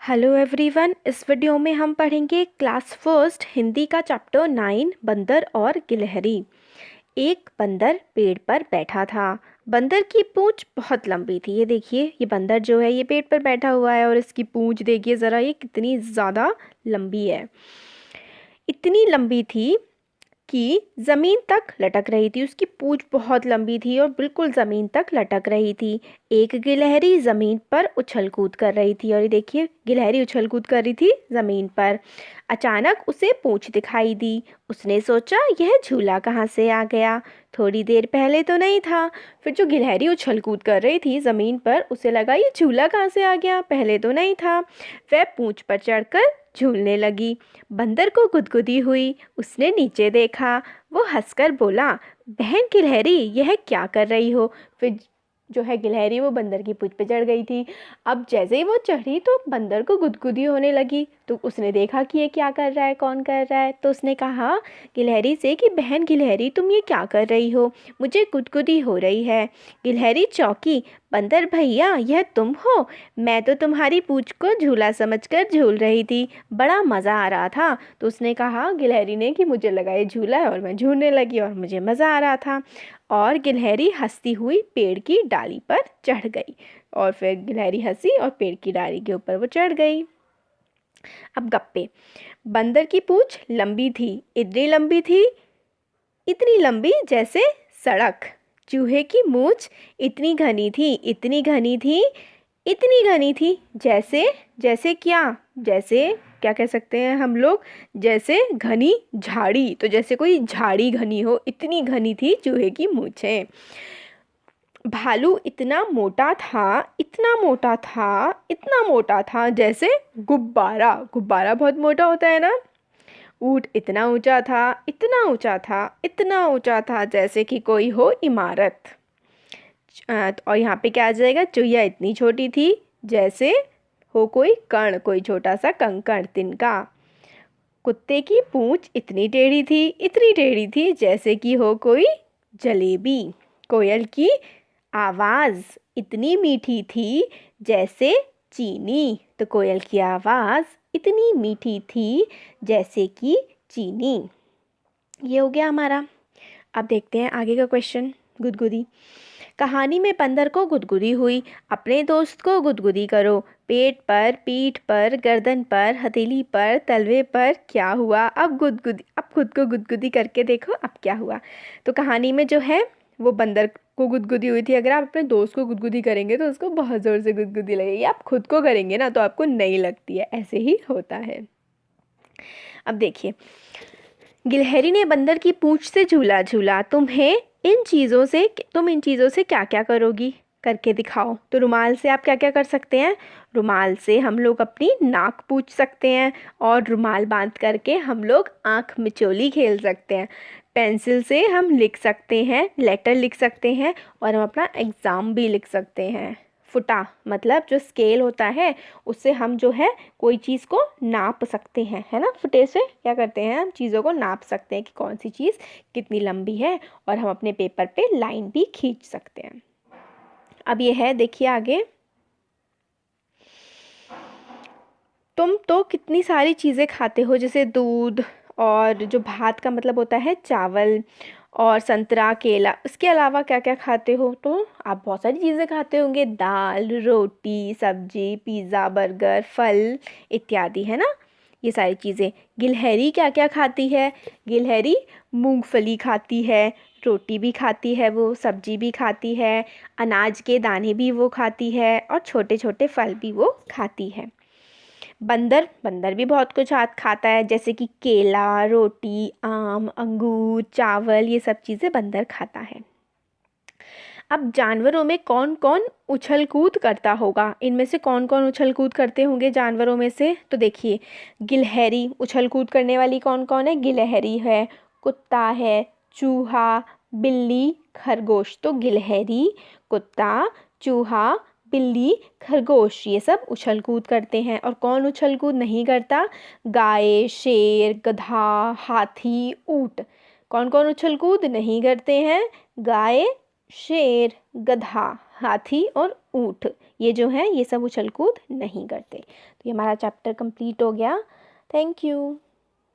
Hello everyone. इस video में हम पढ़ेंगे क्लास फर्स्ट हिंदी का चैप्टर 9 बंदर और गिलहरी। एक बंदर पेड़ पर बैठा था। बंदर की पूंछ बहुत लंबी थी। ये देखिए, ये बंदर जो है ये पेड़ पर बैठा हुआ है और इसकी पूंछ देखिए ज़रा, ये कितनी ज़्यादा लंबी है। इतनी लंबी थी कि ज़मीन तक लटक रही थी। उसकी पूंछ बहुत लंबी थी और बिल्कुल ज़मीन तक लटक रही थी। एक गिलहरी ज़मीन पर उछल कूद कर रही थी और ये देखिए, गिलहरी उछल कूद कर रही थी ज़मीन पर। अचानक उसे पूंछ दिखाई दी। उसने सोचा, यह झूला कहाँ से आ गया? थोड़ी देर पहले तो नहीं था। फिर जो गिलहरी उछल कूद कर रही थी ज़मीन पर, उसे लगा ये झूला कहाँ से आ गया, पहले तो नहीं था। वह पूंछ पर चढ़कर झूलने लगी। बंदर को गुदगुदी हुई। उसने नीचे देखा। वो हंसकर बोला, बहन गिलहरी, यह क्या कर रही हो? फिर जो है गिलहरी वो बंदर की पूंछ पे चढ़ गई थी। अब जैसे ही वो चढ़ी तो बंदर को गुदगुदी होने लगी। तो उसने देखा कि ये क्या कर रहा है, कौन कर रहा है। तो उसने कहा गिलहरी से कि बहन गिलहरी, तुम ये क्या कर रही हो? मुझे गुदगुदी हो रही है। गिलहरी चौंकी। बंदर भैया, यह तुम हो? मैं तो तुम्हारी पूंछ को झूला समझकर झूल रही थी। बड़ा मज़ा आ रहा था। तो उसने कहा गिलहरी ने कि मुझे लगा ये झूला है और मैं झूलने लगी और मुझे मज़ा आ रहा था। और गिलहरी हंसती हुई पेड़ की डाली पर चढ़ गई। और फिर गिलहरी हंसी और पेड़ की डाली के ऊपर वो चढ़ गई। अब गप्पे। बंदर की पूंछ लंबी थी। इतनी लंबी जैसे सड़क। चूहे की मूंछ इतनी घनी थी, इतनी घनी थी जैसे जैसे क्या जैसे क्या कह सकते हैं हम लोग, जैसे घनी झाड़ी। तो जैसे कोई झाड़ी घनी हो, इतनी घनी थी चूहे की मूंछें। भालू इतना मोटा था जैसे गुब्बारा। गुब्बारा बहुत मोटा होता है ना। ऊँट इतना ऊंचा था जैसे कि कोई हो इमारत। और यहाँ पे क्या आ जाएगा? चुहिया इतनी छोटी थी जैसे हो कोई कण, कोई छोटा सा कंकड़, तिनका। कुत्ते की पूंछ इतनी टेढ़ी थी जैसे कि हो कोई जलेबी। कोयल की आवाज़ इतनी मीठी थी जैसे चीनी। तो कोयल की आवाज़ इतनी मीठी थी जैसे कि चीनी। ये हो गया हमारा। अब देखते हैं आगे का क्वेश्चन। गुदगुदी। कहानी में बंदर को गुदगुदी हुई। अपने दोस्त को गुदगुदी करो। पेट पर, पीठ पर, गर्दन पर, हथेली पर, तलवे पर। क्या हुआ? अब खुद को गुदगुदी करके देखो अब क्या हुआ। तो कहानी में जो है वो बंदर को गुदगुदी हुई थी। अगर आप अपने दोस्त को गुदगुदी करेंगे तो उसको बहुत ज़ोर से गुदगुदी लगेगी। आप खुद को करेंगे ना तो आपको नहीं लगती है। ऐसे ही होता है। अब देखिए, गिलहरी ने बंदर की पूंछ से झूला झूला। तुम इन चीज़ों से क्या क्या करोगी? करके दिखाओ। तो रुमाल से आप क्या क्या कर सकते हैं? रुमाल से हम लोग अपनी नाक पूछ सकते हैं और रुमाल बांध करके हम लोग आँख मिचोली खेल सकते हैं। पेंसिल से हम लिख सकते हैं, लेटर लिख सकते हैं और हम अपना एग्ज़ाम भी लिख सकते हैं। फुटा मतलब जो स्केल होता है, उससे हम जो है कोई चीज़ को नाप सकते हैं, है ना। फुटे से क्या करते हैं, हम चीज़ों को नाप सकते हैं कि कौन सी चीज़ कितनी लंबी है और हम अपने पेपर पे लाइन भी खींच सकते हैं। अब ये है, देखिए आगे। तुम तो कितनी सारी चीज़ें खाते हो, जैसे दूध और जो भात का मतलब होता है चावल, और संतरा, केला। इसके अलावा क्या क्या खाते हो? तो आप बहुत सारी चीज़ें खाते होंगे। दाल, रोटी, सब्जी, पिज़्ज़ा, बर्गर, फल इत्यादि, है ना। ये सारी चीज़ें। गिलहरी क्या क्या खाती है? गिलहरी मूंगफली खाती है, रोटी भी खाती है, वो सब्जी भी खाती है, अनाज के दाने भी वो खाती है और छोटे छोटे फल भी वो खाती है। बंदर भी बहुत कुछ खाता है, जैसे कि केला, रोटी, आम, अंगूर, चावल। ये सब चीज़ें बंदर खाता है। अब जानवरों में कौन कौन उछल कूद करता होगा? इनमें से कौन कौन उछल कूद करते होंगे जानवरों में से? तो देखिए, गिलहरी उछल कूद करने वाली कौन कौन है? गिलहरी है, कुत्ता है, चूहा, बिल्ली, खरगोश। तो गिलहरी, कुत्ता, चूहा, बिल्ली, खरगोश, ये सब उछल कूद करते हैं। और कौन उछल कूद नहीं करता? गाय, शेर, गधा, हाथी, ऊंट। कौन कौन उछल कूद नहीं करते हैं? गाय, शेर, गधा, हाथी और ऊंट, ये जो है ये सब उछल कूद नहीं करते। तो ये हमारा चैप्टर कंप्लीट हो गया। Thank you.